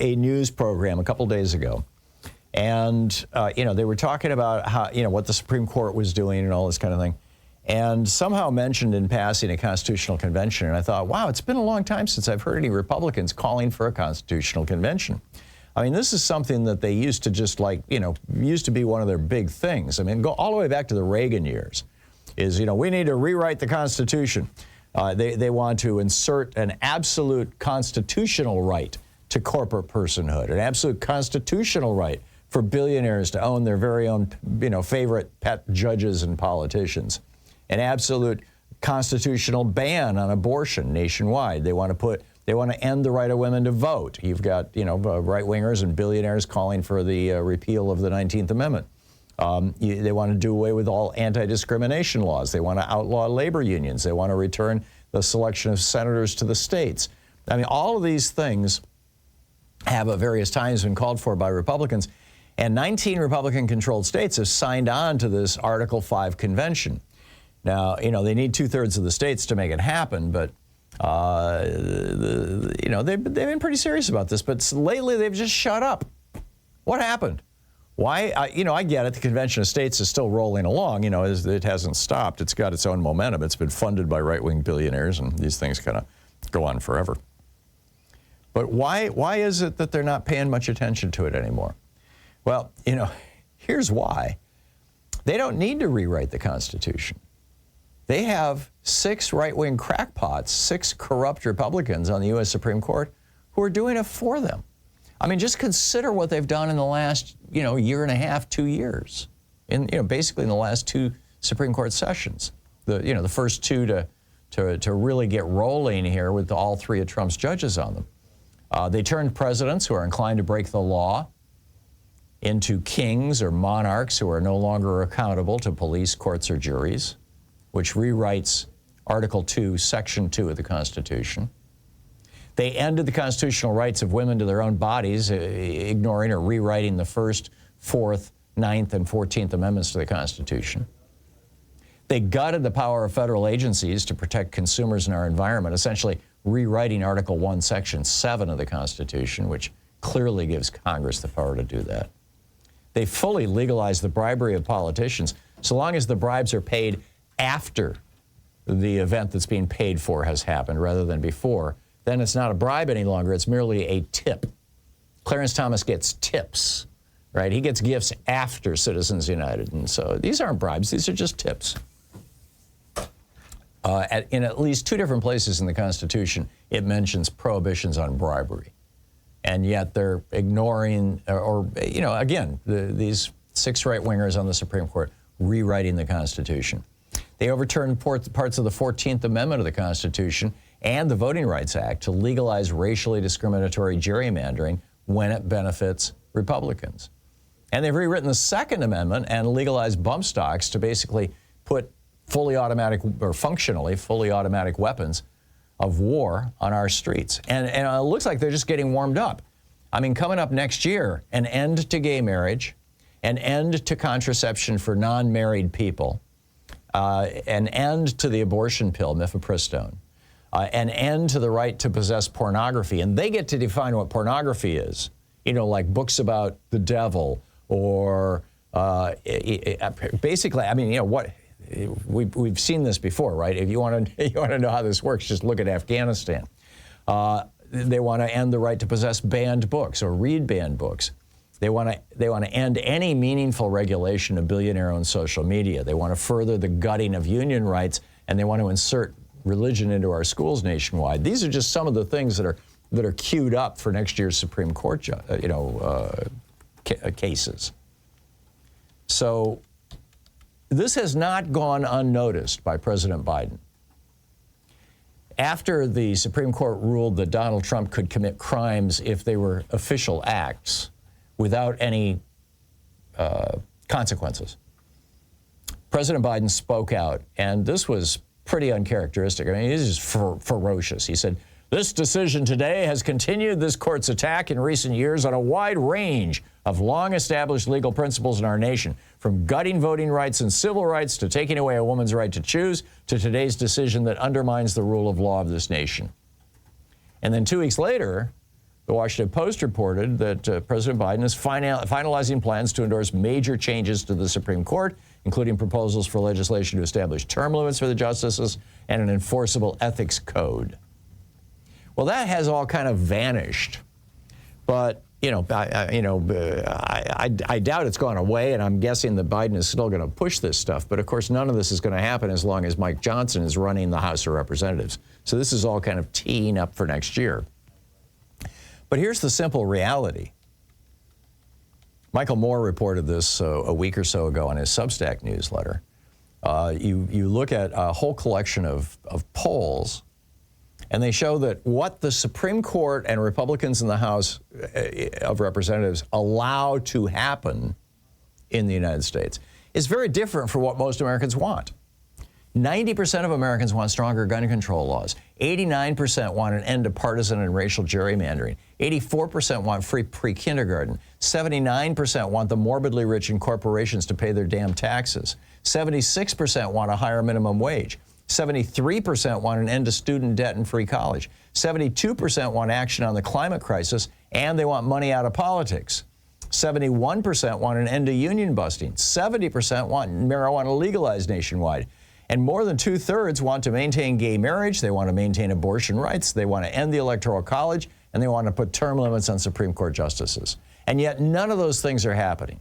a news program a couple days ago, and they were talking about how what the Supreme Court was doing and all this kind of thing, and somehow mentioned in passing a constitutional convention. And I thought, wow, it's been a long time since I've heard any Republicans calling for a constitutional convention. I mean, this is something that they used to just used to be one of their big things. I mean, go all the way back to the Reagan years. Is we need to rewrite the Constitution. They want to insert an absolute constitutional right to corporate personhood, an absolute constitutional right for billionaires to own their very own, favorite pet judges and politicians, an absolute constitutional ban on abortion nationwide. They want to end the right of women to vote. You've got, right-wingers and billionaires calling for the repeal of the 19th Amendment. They want to do away with all anti-discrimination laws. They want to outlaw labor unions. They want to return the selection of senators to the states. I mean, all of these things have at various times been called for by Republicans, and 19 Republican-controlled states have signed on to this Article 5 convention. Now, they need 2/3 of the states to make it happen, but they've been pretty serious about this. But lately, they've just shut up. What happened? Why? I get it. The Convention of States is still rolling along. It hasn't stopped. It's got its own momentum. It's been funded by right-wing billionaires, and these things kind of go on forever. But why is it that they're not paying much attention to it anymore? Well, here's why. They don't need to rewrite the Constitution. They have 6 right-wing crackpots, 6 corrupt Republicans on the U.S. Supreme Court who are doing it for them. I mean, just consider what they've done in the last, year and a half, 2 years, basically in the last 2 Supreme Court sessions. The first 2 to really get rolling here with all 3 of Trump's judges on them. They turned presidents who are inclined to break the law into kings or monarchs who are no longer accountable to police, courts, or juries, which rewrites Article 2, Section 2 of the Constitution. They ended the constitutional rights of women to their own bodies, ignoring or rewriting the 1st, 4th, 9th, and 14th Amendments to the Constitution. They gutted the power of federal agencies to protect consumers and our environment, essentially rewriting Article 1, Section 7 of the Constitution, which clearly gives Congress the power to do that. They fully legalized the bribery of politicians, so long as the bribes are paid after the event that's being paid for has happened rather than before. Then it's not a bribe any longer. It's merely a tip. Clarence Thomas gets tips, right? He gets gifts after Citizens United. And so these aren't bribes. These are just tips. In at least 2 different places in the Constitution, it mentions prohibitions on bribery. And yet they're ignoring, these 6 right-wingers on the Supreme Court rewriting the Constitution. They overturned parts of the 14th Amendment of the Constitution and the Voting Rights Act to legalize racially discriminatory gerrymandering when it benefits Republicans. And they've rewritten the Second Amendment and legalized bump stocks to basically put fully automatic or functionally fully automatic weapons of war on our streets. And it looks like they're just getting warmed up. I mean, coming up next year, an end to gay marriage, an end to contraception for non-married people, an end to the abortion pill, mifepristone, an end to the right to possess pornography. And they get to define what pornography is, like books about the devil or basically, I mean, what we've seen this before, right? If you want to know how this works, just look at Afghanistan. They want to end the right to possess banned books or read banned books. They want to end any meaningful regulation of billionaire-owned social media. They want to further the gutting of union rights, and they want to insert religion into our schools nationwide. These are just some of the things that are queued up for next year's Supreme Court, cases. So this has not gone unnoticed by President Biden. After the Supreme Court ruled that Donald Trump could commit crimes if they were official acts without any consequences, President Biden spoke out, and this was pretty uncharacteristic. I mean, this is ferocious. He said, "This decision today has continued this court's attack in recent years on a wide range of long-established legal principles in our nation, from gutting voting rights and civil rights to taking away a woman's right to choose to today's decision that undermines the rule of law of this nation." And then 2 weeks later, The Washington Post reported that President Biden is finalizing plans to endorse major changes to the Supreme Court, including proposals for legislation to establish term limits for the justices and an enforceable ethics code. Well, that has all kind of vanished. But, I doubt it's gone away, and I'm guessing that Biden is still going to push this stuff. But, of course, none of this is going to happen as long as Mike Johnson is running the House of Representatives. So this is all kind of teeing up for next year. But here's the simple reality. Michael Moore reported this a week or so ago on his Substack newsletter. You look at a whole collection of polls, and they show that what the Supreme Court and Republicans in the House of Representatives allow to happen in the United States is very different from what most Americans want. 90% of Americans want stronger gun control laws. 89% want an end to partisan and racial gerrymandering. 84% want free pre-kindergarten. 79% want the morbidly rich and corporations to pay their damn taxes. 76% want a higher minimum wage. 73% want an end to student debt and free college. 72% want action on the climate crisis, and they want money out of politics. 71% want an end to union busting. 70% want marijuana legalized nationwide. And more than 2/3 want to maintain gay marriage, they want to maintain abortion rights, they want to end the Electoral College, and they want to put term limits on Supreme Court justices. And yet none of those things are happening.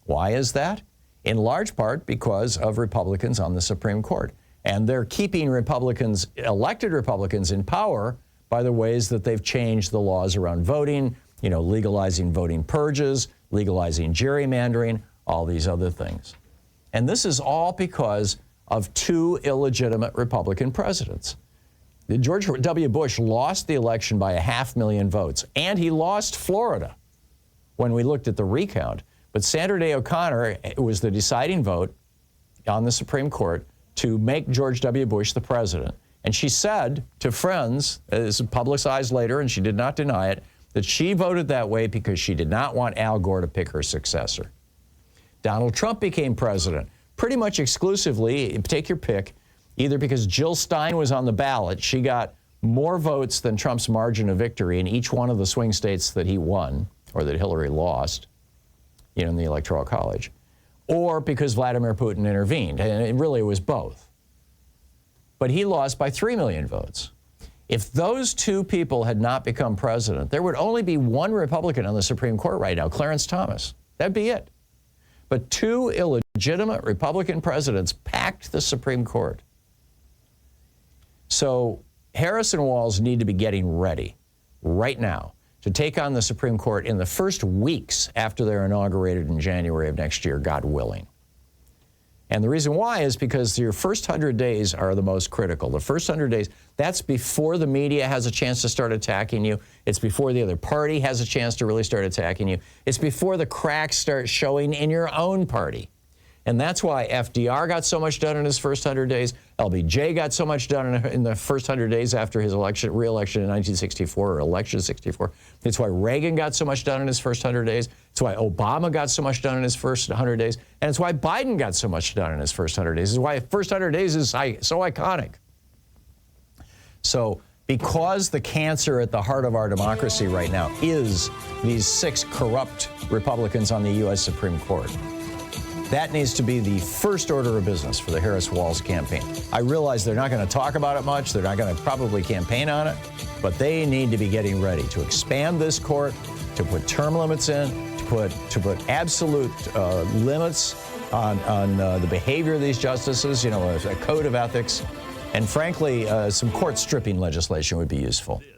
Why is that? In large part because of Republicans on the Supreme Court. And they're keeping Republicans, elected Republicans, in power by the ways that they've changed the laws around voting, legalizing voting purges, legalizing gerrymandering, all these other things. And this is all because of two illegitimate Republican presidents. George W. Bush lost the election by 500,000 votes, and he lost Florida when we looked at the recount. But Sandra Day O'Connor was the deciding vote on the Supreme Court to make George W. Bush the president. And she said to friends, this is publicized later, and she did not deny it, that she voted that way because she did not want Al Gore to pick her successor. Donald Trump became president pretty much exclusively, take your pick, either because Jill Stein was on the ballot. She got more votes than Trump's margin of victory in each one of the swing states that he won, or that Hillary lost, in the Electoral College, or because Vladimir Putin intervened. And it really was both. But he lost by 3 million votes. If those two people had not become president, there would only be one Republican on the Supreme Court right now, Clarence Thomas. That'd be it. But two illegitimate Republican presidents packed the Supreme Court. So Harris and Walz need to be getting ready right now to take on the Supreme Court in the first weeks after they're inaugurated in January of next year, God willing. And the reason why is because your first 100 days are the most critical. The first 100 days, that's before the media has a chance to start attacking you. It's before the other party has a chance to really start attacking you. It's before the cracks start showing in your own party. And that's why FDR got so much done in his first 100 days. LBJ got so much done in the first 100 days after his re-election in 1964, or election 64. It's why Reagan got so much done in his first 100 days. It's why Obama got so much done in his first 100 days. And it's why Biden got so much done in his first 100 days. It's why first 100 days is so iconic. So because the cancer at the heart of our democracy right now is these 6 corrupt Republicans on the U.S. Supreme Court, that needs to be the first order of business for the Harris-Walz campaign. I realize they're not going to talk about it much. They're not going to probably campaign on it. But they need to be getting ready to expand this court, to put term limits in, to put absolute limits on the behavior of these justices, a code of ethics. And frankly, some court stripping legislation would be useful.